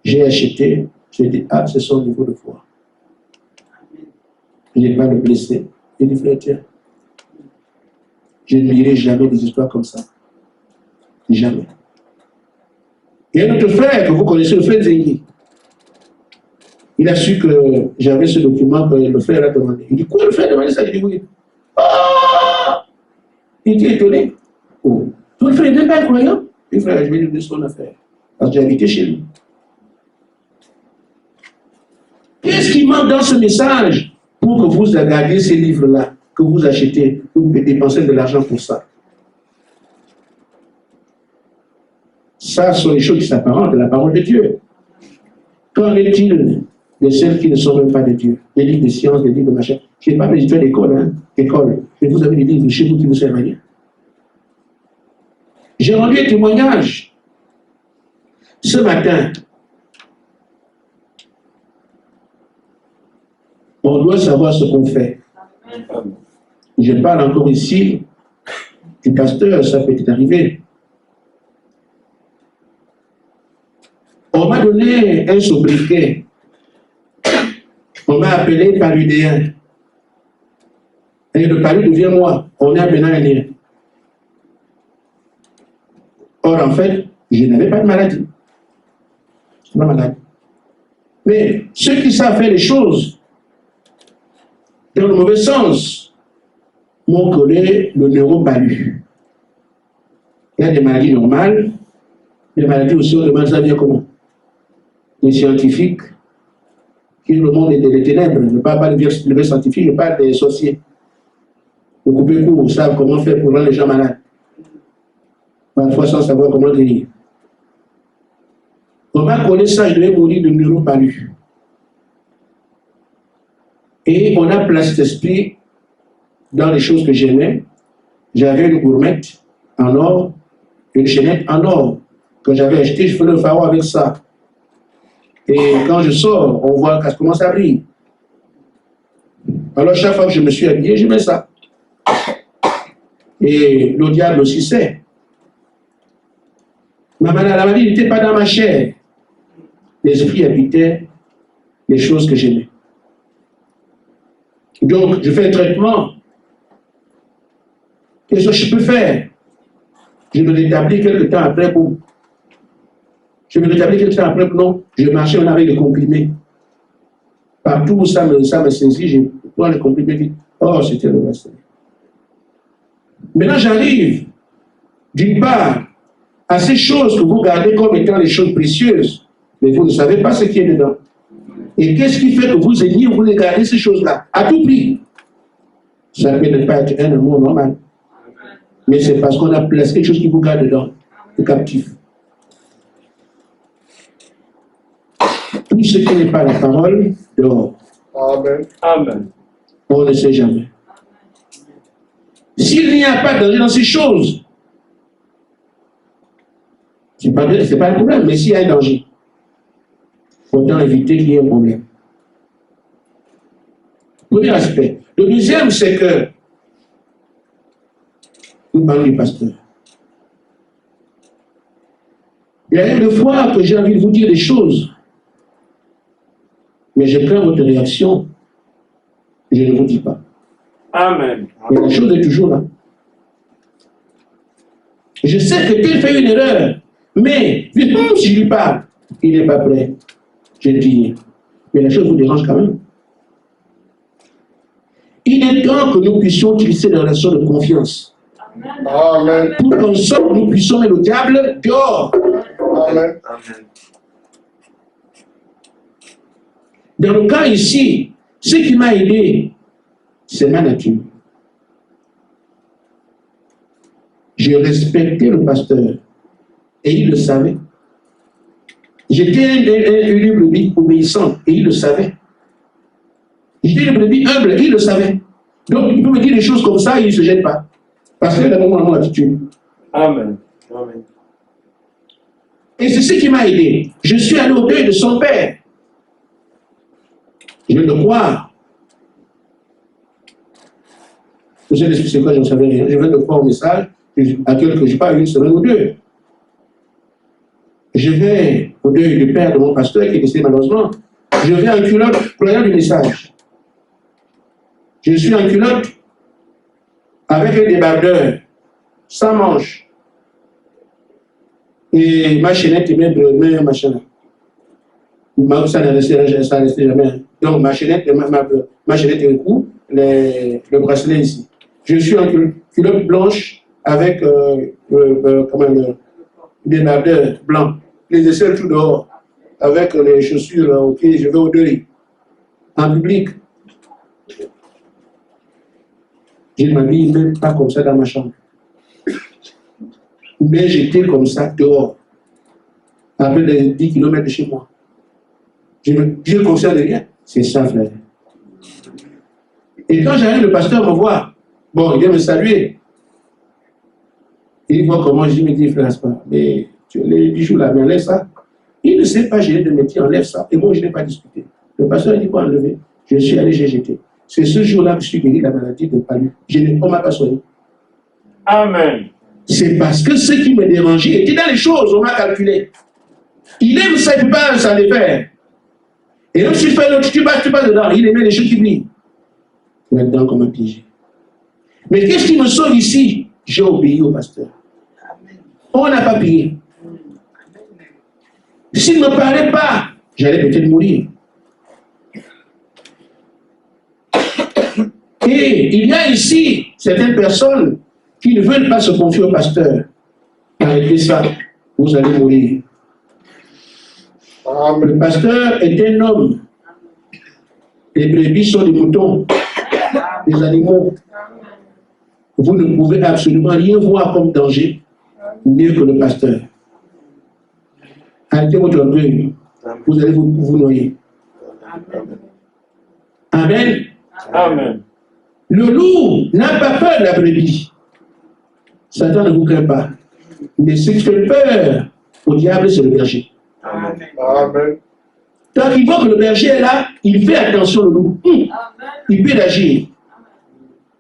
J'ai acheté, j'ai dit, ah, c'est son niveau de foi. Je n'ai pas le blessé. J'ai dit, frère, tiens, je ne lirai jamais des histoires comme ça. Jamais. Il y a un autre frère que vous connaissez, le frère Zéhi. Il a su que j'avais ce document que le frère a demandé. Il dit, quoi, le frère a demandé ça? Il dit, oui. Ah! Il était étonné. Oh. Toi, le frère n'est pas croyant? Le frère, je vais lui donner son affaire. Parce que j'ai habité chez lui. Qu'est-ce qui manque dans ce message pour que vous gardiez ces livres-là, que vous achetez, que vous dépensez de l'argent pour ça? Ça sont les choses qui s'apparentent de la parole de Dieu. Qu'en est-il de celles qui ne sont même pas de Dieu? Des livres de sciences, des livres de machin. Je n'ai pas besoin d'école, hein, école. Mais vous avez des livres chez vous qui vous servent à rien. J'ai rendu un témoignage ce matin. On doit savoir ce qu'on fait. Je parle encore ici du pasteur, ça peut arriver. On m'a donné un sobriquet. On m'a appelé paludéen. Et le palud devient moi. On est maintenant un lien. Or, en fait, je n'avais pas de maladie. Je ne suis pas malade. Mais ceux qui savent faire les choses dans le mauvais sens m'ont collé le neuropalu. Il y a des maladies normales, des maladies aussi, on demande ça vient comment? Les scientifiques, qui le monde est des ténèbres, je ne parle pas de vrai scientifique, je parle des sorciers. Beaucoup plus court, savent comment faire pour rendre les gens malades. Parfois sans savoir comment guérir. On m'a collé ça, je devais mourir de neuropalu. Et on a placé cet esprit dans les choses que j'aimais. J'avais une gourmette en or, une chaînette en or que j'avais acheté, je faisais le pharaon avec ça. Et quand je sors, on voit qu'elle commence à briller. Alors chaque fois que je me suis habillé, je mets ça. Et le diable aussi sait. La maladie n'était pas dans ma chair. L'esprit habitait les choses que j'aimais. Donc, je fais un traitement. Qu'est-ce que je peux faire? Je me rétablis quelques temps après pour. Je me rétablis quelques temps après pour non. Je marchais on avait des comprimés. Partout où ça me saisit, je prends les comprimés vite. Oh, c'était le reste. Maintenant, j'arrive, d'une part, à ces choses que vous gardez comme étant les choses précieuses, mais vous ne savez pas ce qui est dedans. Et qu'est-ce qui fait que vous aimiez, vous les gardez ces choses-là, à tout prix? Ça peut ne pas être un amour normal. Mais c'est parce qu'on a placé quelque chose qui vous garde dedans, le captif. Tout ce qui n'est pas la parole, dehors. Amen. Amen. On ne sait jamais. S'il n'y a pas de danger dans ces choses, ce n'est pas un problème, mais s'il y a un danger, autant éviter qu'il y ait un problème. Premier aspect. Le deuxième, c'est que nous parlons du pasteur. Il y a une fois que j'ai envie de vous dire des choses, mais je crains votre réaction, je ne vous dis pas. Amen. Mais la chose est toujours là. Je sais que tel fait une erreur, mais si je lui parle, il n'est pas prêt. Je dis, mais la chose vous dérange quand même. Il est temps que nous puissions utiliser des relations de confiance. Amen. Pour qu'en sorte, nous puissions mettre le diable dehors. Amen. Amen. Dans le cas ici, ce qui m'a aidé, c'est ma nature. Je respectais le pasteur et il le savait. J'étais une brebis obéissante et il le savait. J'étais une brebis humble et il le savait. Donc il peut me dire des choses comme ça et il ne se gêne pas. Parce qu'il a mon attitude. Amen. Amen. Et c'est ce qui m'a aidé. Je suis allé au deuil de son père. Je viens de croire. Vous allez expliquer quoi, je ne savais rien. Je viens de croire au message à quelques jours, pas une semaine ou deux. Je vais au deuil du père de mon pasteur qui est décédé malheureusement. Je vais en culotte, croyant du message. Je suis en culotte avec un débardeur, sans manche. Et ma chaînette, même machin là. Ça ne restait jamais. Donc ma chaînette et le cou, le bracelet ici. Je suis en culotte blanche avec débardeur blanc. Les aisselles tout dehors. Avec les chaussures, ok, je vais au deuil. En public. Je ne m'habille même pas comme ça dans ma chambre. Mais j'étais comme ça dehors. À peu de 10 km de chez moi. Je ne conscient de rien. C'est ça, frère. Et quand j'arrive, le pasteur me voit. Bon, il vient me saluer. Il voit comment je me dis, frère, pas. Mais tu as les bijoux là, mais enlève ça. Il ne sait pas gérer de métier, enlève ça. Et moi, je n'ai pas discuté. Le pasteur dit quoi enlever? Je suis allé, j'ai jeté. C'est ce jour-là que je suis guéri de la maladie de palu. On ne m'a pas soigné. Amen. C'est parce que ce qui me dérangeait était dans les choses, on m'a calculé. Il aime ça, il ne peut pas s'en les faire. Et donc, si tu fais l'autre, tu passes dedans. Il aimait les choses qui brillent. Maintenant, qu'on m'a piégé. Mais qu'est-ce qui me sauve ici? J'ai obéi au pasteur. On n'a pas payé. S'il ne me parlait pas, j'allais peut-être mourir. Et il y a ici certaines personnes qui ne veulent pas se confier au pasteur. Arrêtez ça, vous allez mourir. Le pasteur est un homme. Les brebis sont des moutons, des animaux. Vous ne pouvez absolument rien voir comme danger mieux que le pasteur. Arrêtez votre orgueil. Vous allez vous noyer. Amen. Amen. Le loup n'a pas peur de la brebis. Satan ne vous craint pas. Mais ce qui fait peur au diable, c'est le berger. Amen. Amen. Quand il voit que le berger est là, il fait attention au loup. Il peut agir.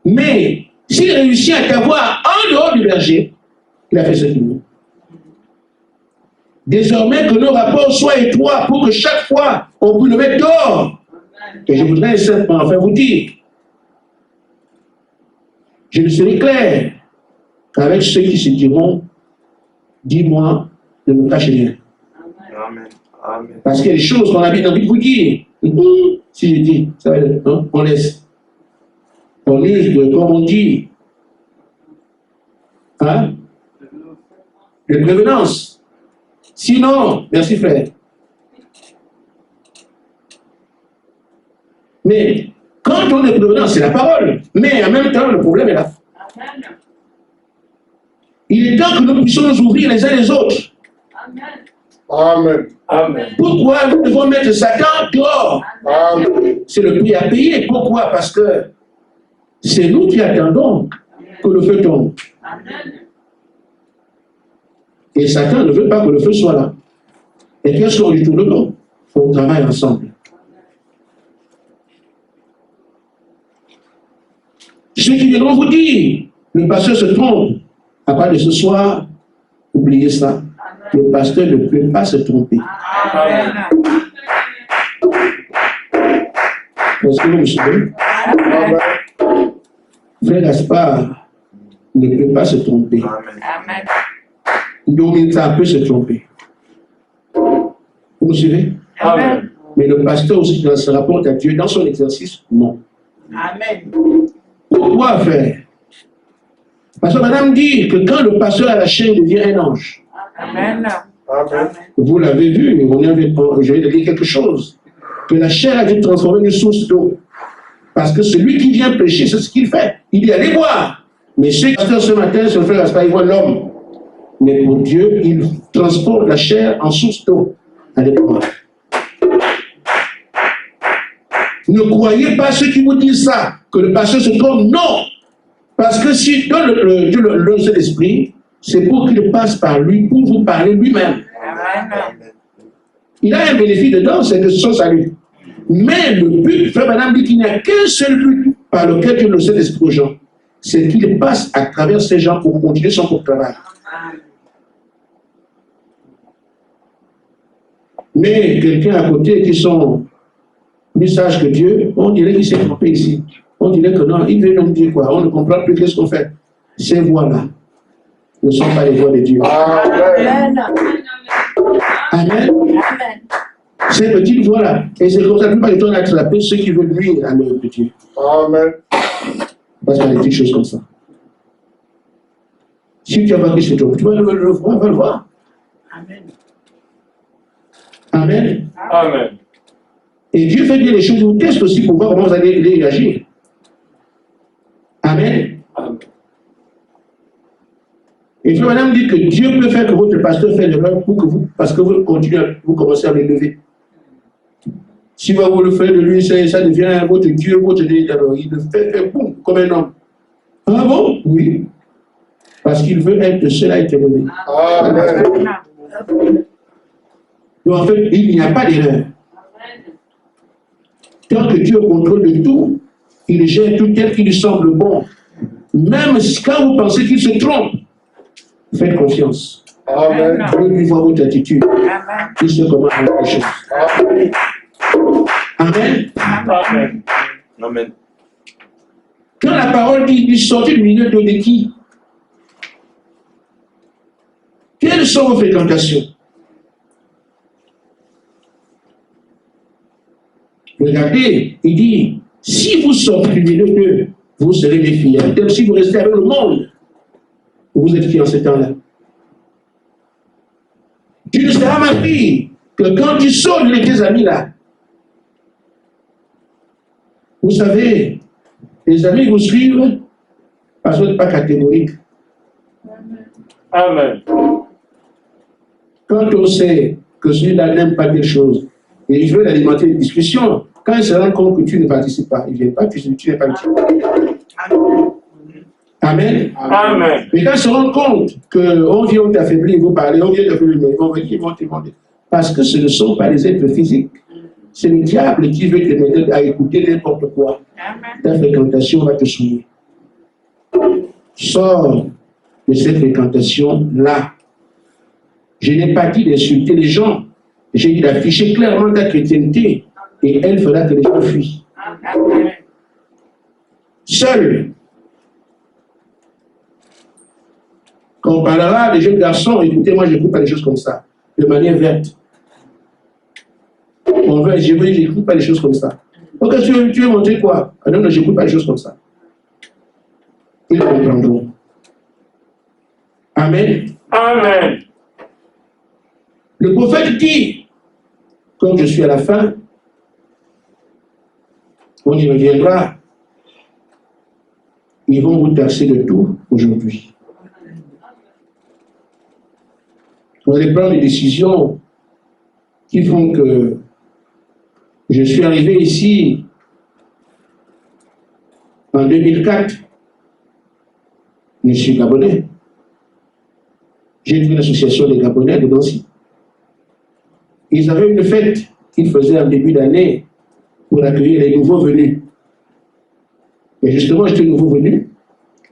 Mais s'il réussit à t'avoir en dehors du berger, il a fait ce qu'il veut. Désormais que nos rapports soient étroits pour que chaque fois on puisse le mettre dehors. Et je voudrais simplement enfin vous dire, je ne serai clair qu'avec ceux qui se diront, dis-moi, ne me cache rien. Amen. Amen. Parce qu'il y a des choses qu'on a envie de vous dire. Si je dis, ça va être, non, on laisse. On use de, comme on dit, hein, de prévenance. Sinon, merci frère. Mais quand on est prévenant, c'est la parole. Mais en même temps, le problème est là. Il est temps que nous puissions nous ouvrir les uns les autres. Amen. Amen. Pourquoi nous devons mettre Satan dehors? Amen. C'est le prix à payer. Pourquoi? Parce que c'est nous qui attendons que le feu tombe. Et Satan ne veut pas que le feu soit là. Et qu'est-ce qu'on lui tourne le dos? On travaille ensemble. Ceux qui viendront vous dire, le pasteur se trompe. À part de ce soir, oubliez ça. Le pasteur ne peut pas se tromper. Amen. Est-ce que vous me suivez? Amen. Frère Gaspard ne peut pas se tromper. Amen. Domita peut se tromper. Vous me suivez? Amen. Mais le pasteur aussi, dans ce rapport à Dieu, dans son exercice, non. Amen. Pourquoi faire? Parce que madame dit que quand le pasteur à la chaîne devient un ange, Amen. Amen. vous l'avez vu, je vais dire quelque chose, que la chair a été transformée en une source d'eau. Parce que celui qui vient prêcher, c'est ce qu'il fait. Il dit allez boire. Mais ceux qui sont ce matin, ce frère Gaspard, ils voient l'homme. Mais pour Dieu, il transporte la chair en source d'eau. Allez boire. Ne croyez pas ceux qui vous disent ça, que le pasteur se trompe. Non. Parce que si Dieu le donne cet esprit, c'est pour qu'il passe par lui, pour vous parler lui-même. Amen. Il a un bénéfice dedans, c'est de son salut. Mais le but, frère madame dit qu'il n'y a qu'un seul but par lequel Dieu le sait l'esprit aux gens. C'est qu'il passe à travers ces gens pour continuer son propre travail. Mais quelqu'un à côté qui sont plus sages que Dieu, on dirait qu'il s'est trompé ici. On dirait que non, il veut nous dire quoi? On ne comprend plus qu'est-ce qu'on fait. Ces voix-là, ne sont pas les voies de Dieu. Amen. Amen. Amen. Ces petites voies-là. Et c'est comme ça que la plupart du temps, on a attrapé ceux qui veulent nuire à l'œuvre de Dieu. Amen. Parce qu'il y a des petites choses comme ça. Si tu as marqué chez toi, tu vas le voir, va le voir. Amen. Amen. Amen. Et Dieu fait bien les choses, il vous teste aussi pour voir comment vous allez réagir. Amen. Amen. Et puis madame dit que Dieu peut faire que votre pasteur fait l'erreur pour que vous, parce que vous continuez, vous commencez à l'élever. Si vous le faites de lui, ça devient votre Dieu, votre Dieu. Alors il le fait boum, comme un homme. Ah bon? Oui. Parce qu'il veut être le seul à être élevé. Amen. Donc en fait, il n'y a pas d'erreur. Tant que Dieu est au contrôle de tout, il gère tout tel qu'il lui semble bon. Même quand vous pensez qu'il se trompe, faites confiance. Amen. Dieu lui voit votre attitude. Amen. Il sait comment faire les choses. Amen. Amen. Amen. Amen. Quand la parole dit il sortit du milieu de qui? Quelles sont vos fréquentations? Regardez, il dit, si vous sortez du milieu d'eux, vous serez mes filles. Donc si vous restez avec le monde, vous êtes filles en ce temps-là. Tu ne seras ma fille que quand tu sors de tes amis là. Vous savez, les amis vous suivent parce que vous n'êtes pas catégorique. Amen. Quand on sait que celui-là n'aime pas quelque chose et il veut alimenter une discussion, quand il se rend compte que tu ne participes pas, il ne vient pas, tu n'es pas utile. Amen. Amen. Mais quand ils se rendent compte qu'on vient t'affaiblir, vous parlez, on vient t'affaiblir, ils vont venir, ils vont te demander. Parce que ce ne sont pas les êtres physiques. C'est le diable qui veut te mettre à écouter n'importe quoi. Amen. Ta fréquentation va te souiller. Sors de cette fréquentation-là. Je n'ai pas dit d'insulter les gens. J'ai dit d'afficher clairement ta chrétienté et elle fera que les gens fuient. Amen. Seul. Quand on parlera des jeunes garçons, écoutez, moi, je n'écoute pas des choses comme ça, de manière verte. On veut, je n'écoute pas des choses comme ça. Ok, tu veux montrer quoi? Ah non, je n'écoute pas des choses comme ça. Ils comprendront. Amen. Amen. Le prophète dit, comme je suis à la fin, on y reviendra. Ils vont vous taxer de tout aujourd'hui. Vous allez prendre des décisions qui font que je suis arrivé ici en 2004. Je suis Gabonais. J'ai une association des Gabonais de Nancy. Ils avaient une fête qu'ils faisaient en début d'année pour accueillir les nouveaux venus. Et justement, j'étais nouveau venu.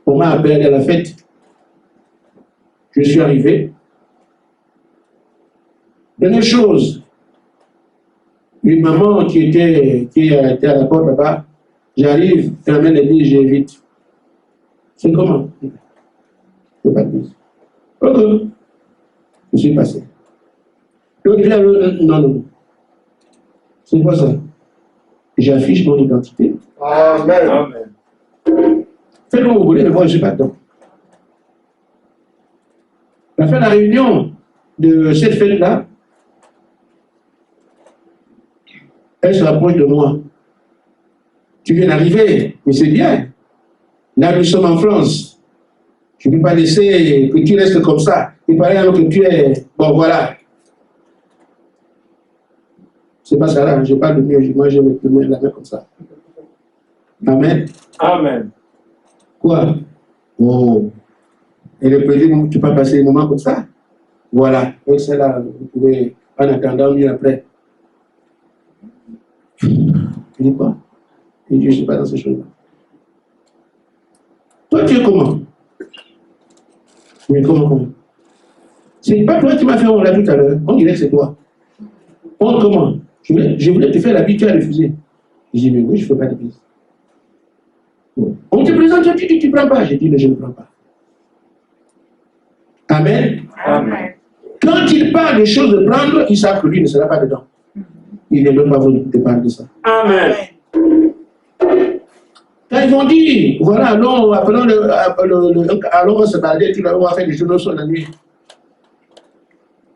On m'a appelé à la fête. Je suis arrivé. Dernière chose, une maman qui était à la porte là-bas, j'arrive, elle amène les billes, j'invite. C'est comment? C'est pas de bise. Ok. Je suis passé. L'autre vient, non. C'est quoi ça? J'affiche mon identité. Amen. Amen. Faites comme vous voulez, mais moi je ne suis pas dedans. À la fin de la réunion de cette fête-là, elle se rapproche de moi. Tu viens d'arriver, mais c'est bien. Là, nous sommes en France. Je ne peux pas laisser que tu restes comme ça. Il paraît alors que tu es... Bon, voilà. C'est pas ça là, je parle de mieux. Moi, je vais mettre la main comme ça. Amen. Amen. Quoi? Oh. Et le président, tu peux pas passer des moments comme ça? Voilà. Donc, c'est là, vous pouvez, en attendant, mieux après. Je dis quoi? Et Dieu, je ne suis pas dans ces choses-là. Toi, tu es comment? Mais comment? C'est pas toi qui m'as fait honte là tout à l'heure. On dirait que c'est toi. Honte comment? Je voulais te faire la bise, tu as refusé. Je dis, mais oui, je ne fais pas de bise. Bon. On te présente, tu dis, tu ne prends pas. J'ai dit, mais je ne prends pas. Amen. Amen. Quand il parle des choses de prendre, ils savent que lui ne sera pas dedans. Il ne veut pas vous parler de ça. Amen. Quand ils vont dire, voilà, allons on va se balader, on va faire des journaux sur la nuit.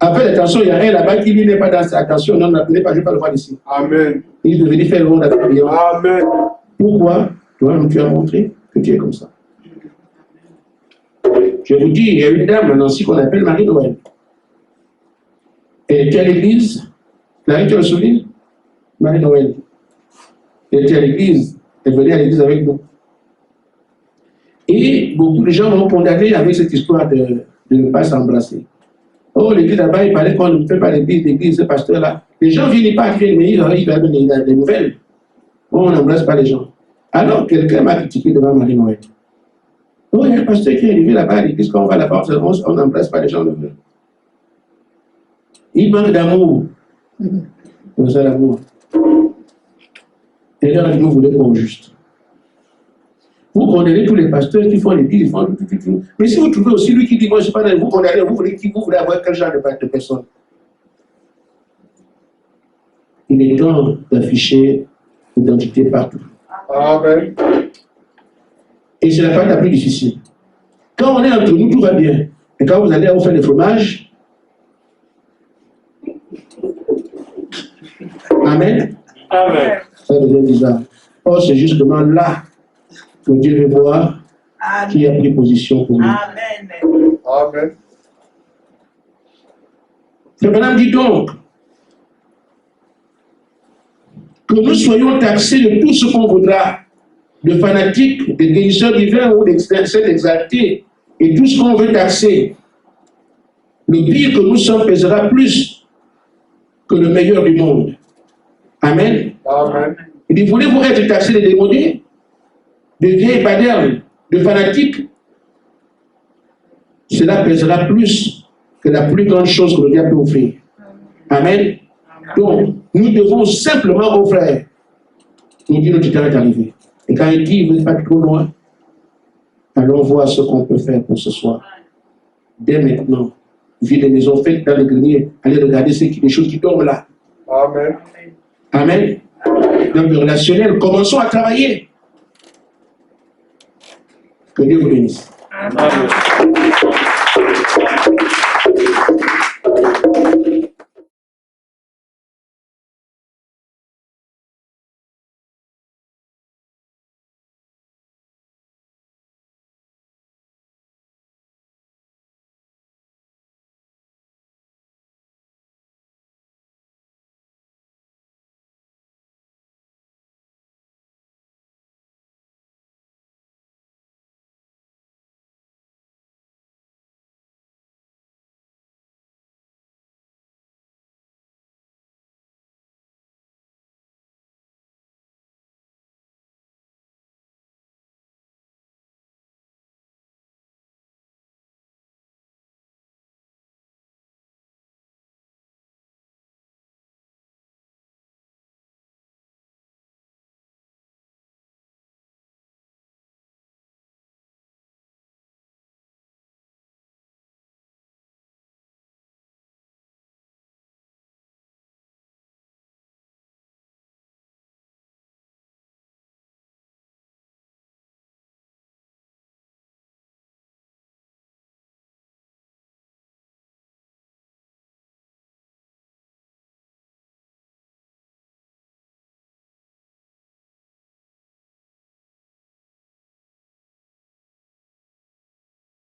Après, attention, il y a un là-bas qui lui n'est pas dans sa attention, non, n'appelez pas, je ne vais pas le voir ici. Amen. Il devait venir faire le monde avec lui. Amen. Pourquoi? Toi, tu as montré que tu es comme ça. Je vous dis, il y a une dame maintenant aussi qu'on appelle Marie-Noël. Elle était à l'église. Là, tu as le souvenir? Marie-Noël. Elle était à l'église. Elle venait à l'église avec nous. Et beaucoup de gens l'ont condamné avec cette histoire de ne pas s'embrasser. Oh, l'église là-bas, il parlait qu'on ne fait pas l'église, ce pasteur-là. Les gens ne viennent pas crier, mais il a des nouvelles. Oh, on n'embrasse pas les gens. Alors, quelqu'un m'a critiqué devant Marie-Noël. Oh, il y a un pasteur qui est arrivé là-bas à l'église, quand on va là-bas, on n'embrasse pas les gens. Il manque d'amour. C'est ça l'amour. Et là, vous voulez qu'on juste. Vous condamnez tous les pasteurs qui font l'église, ils font tout. Mais si vous trouvez aussi lui qui dit, moi je ne sais pas, vous condamnez, vous voulez avoir quel genre de personne? Il est temps d'afficher l'identité partout. Amen. Et c'est la part la plus difficile. Quand on est entre nous, tout va bien. Et quand vous allez vous faire le fromage, Amen. Amen. Ça devient bizarre. Or, c'est justement là que Dieu veut voir qui a pris position pour nous. Amen. Amen. Le madame dit donc que nous soyons taxés de tout ce qu'on voudra, de fanatiques, de guérisseurs divins ou d'excès exaltés, et tout ce qu'on veut taxer. Le pire que nous sommes pèsera plus que le meilleur du monde. Amen. Amen. Il dit, voulez-vous être taxés de démodés, de vieilles badernes, de fanatiques? Cela pèsera plus que la plus grande chose que le diable peut offrir. Amen. Donc, nous devons simplement, aux frères, nous dire notre temps est arrivé. Et quand il dit, vous n'êtes pas trop loin, allons voir ce qu'on peut faire pour ce soir. Dès maintenant, vu les maisons faites dans les greniers, allez regarder les choses qui dorment là. Amen. Amen. Dans le relationnel, commençons à travailler. Que Dieu vous bénisse. Amen.